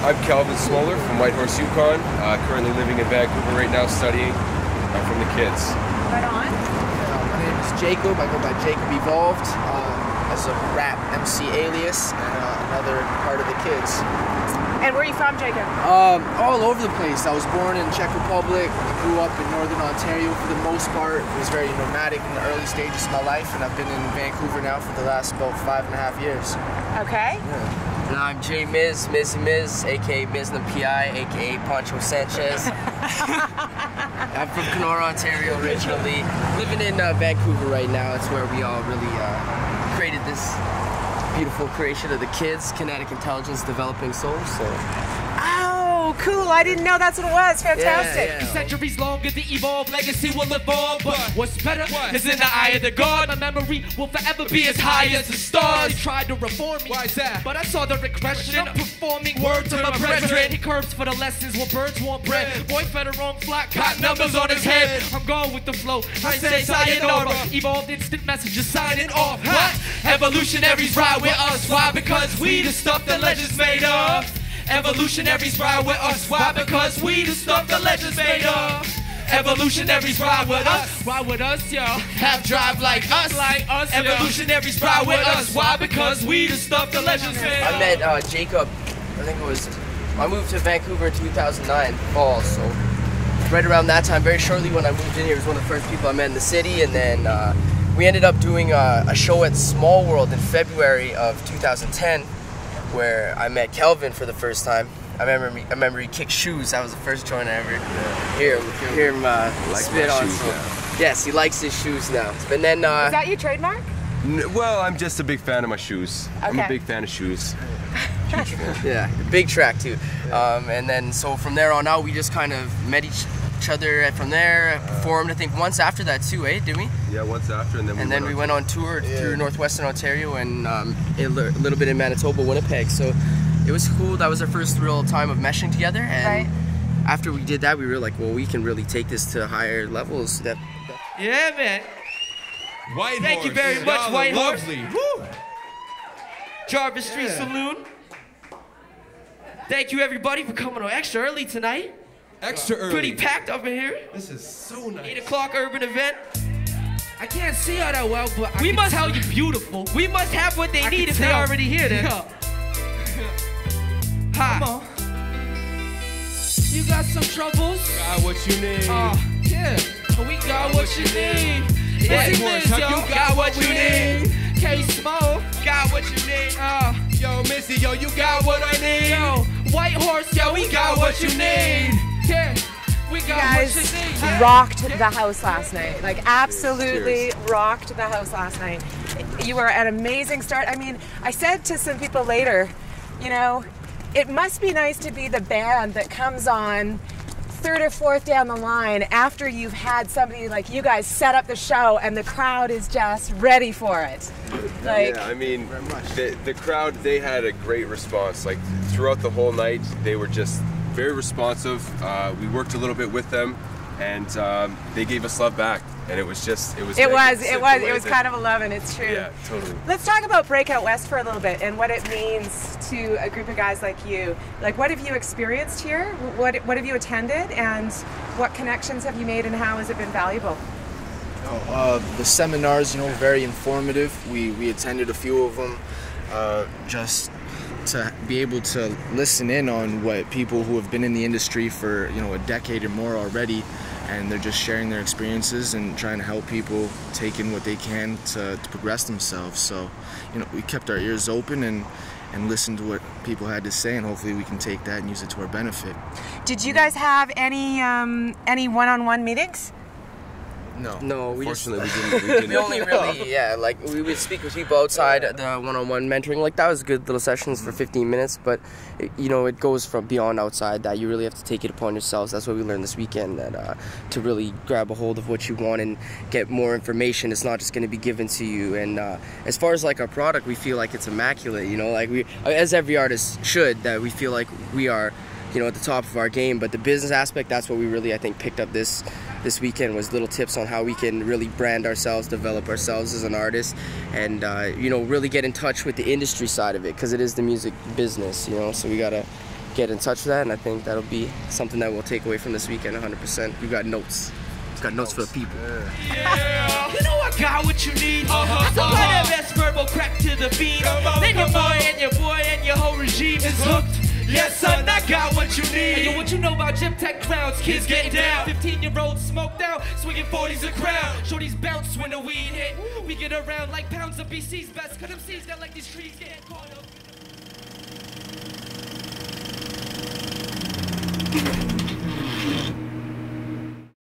I'm Calvin Smoller from Whitehorse, Yukon. Currently living in Vancouver right now, studying from the kids. Right on. My name is Jacob. I go by Jacob Evolved as a rap MC alias and another part of the kids. And where are you from, Jacob? All over the place. I was born in Czech Republic. I grew up in Northern Ontario for the most part. It was very nomadic in the early stages of my life, and I've been in Vancouver now for the last about 5.5 years. Okay. Yeah. And I'm J Miz, aka Mizna PI, aka Pancho Sanchez. I'm from Kenora, Ontario originally. Living in Vancouver right now. It's where we all really created this beautiful creation of the kids, Kinetic Intelligence Developing Souls. So. Oh, cool. I didn't know that's what it was. Fantastic. Yeah. Centuries longer, the evolved legacy will evolve. But what's better is in the eye of the God. My memory will forever be as high as the stars. They tried to reform me. Why is that? But I saw the regression of performing word to my brethren. He curves for the lessons while birds want bread. Boy fed a wrong flock, got numbers on his head. I'm going with the flow. I say sayonara. Evolved instant messages signing off. What? Evolutionaries ride with us. Why? Because we the stuff the legends made of. Evolutionaries ride with us. Why? Because we the stuff the legends made of. Evolutionaries ride with us, yo. Have drive like us, Evolutionaries ride with us. Why? Because we the stuff the legends made of. I met Jacob, I moved to Vancouver in 2009, fall, so right around that time, very shortly when I moved in here, he was one of the first people I met in the city, and then we ended up doing a show at Small World in February of 2010, where I met Kelvin for the first time. I remember he kicked shoes. That was the first joint I ever hear him spit on. Shoes, yes, he likes his shoes now. But then Is that your trademark? Well, I'm just a big fan of my shoes. Okay. I'm a big fan of shoes. yeah, big track too. And then so from there on out, we just kind of met each other from there. Performed, I think, once after that too, did we? Yeah, once after, and then we went on tour through northwestern Ontario and a little bit in Manitoba, Winnipeg. So it was cool. That was our first real time of meshing together. And after we did that, we were like, well, we can really take this to higher levels. Yeah, man. Whitehorse. Thank you very much, Whitehorse. Lovely. Woo. Jarvis Street Saloon. Thank you, everybody, for coming on extra early tonight. Extra early. Pretty packed up in here. This is so nice. 8 o'clock urban event. I can't see her that well, but we must tell you beautiful. We must have what they need if they already here. Then. Hi. Come on. You got some troubles? Got what you need. Yeah. We got what you need. Whitehorse, yo, you got what you need. K-Smo, got what you need. Yo, Missy, yo, you got what I need. Yo, Whitehorse, yo, we got what you need. Yeah, we got guys what you need. Rocked the house last night. Like, absolutely rocked the house last night. You were an amazing start. I mean, I said to some people later, you know, it must be nice to be the band that comes on third or fourth down the line after you've had somebody like you guys set up the show and the crowd is just ready for it. Like, yeah, I mean, the crowd, they had a great response. Like, throughout the whole night, they were just very responsive. We worked a little bit with them, and they gave us love back. And it was kind of a love, and it's true. Yeah, totally. Let's talk about BreakOut West for a little bit and what it means to a group of guys like you. Like, what have you experienced here? What have you attended, and what connections have you made, and how has it been valuable? The seminars, very informative. We attended a few of them just to be able to listen in on what people who have been in the industry for a decade or more already, and they're just sharing their experiences and trying to help people take in what they can to progress themselves. So we kept our ears open and listened to what people had to say, and hopefully we can take that and use it to our benefit. Did you guys have any one-on-one meetings? No, we Fortunately, we didn't. We only really, like we would speak with people outside the one-on-one mentoring. Like, that was good little sessions for 15 minutes, but it goes from beyond outside that. You really have to take it upon yourselves. That's what we learned this weekend, that to really grab a hold of what you want and get more information, it's not just going to be given to you. And as far as like our product, we feel like it's immaculate. Like we, as every artist should, that we feel like we are, at the top of our game. But the business aspect, that's what we really, I think, picked up this weekend, was little tips on how we can really brand ourselves, develop ourselves as an artist, and really get in touch with the industry side of it, because it is the music business, so we gotta get in touch with that, and I think that'll be something that we'll take away from this weekend 100%. We got notes. We've got notes for the people. Yeah. You know I got what you need. Supply that best verbal crack to the beat. Then your boy and your whole regime is hooked. Yes, son, I got what you need. Hey, yo, what you know about gym tech crowds? Kids getting down. 15-year-olds smoked out, swinging 40s a crowd. Shorties bounce when the weed hit. We get around like pounds of BC's best. Cause them C's got like these trees getting caught up.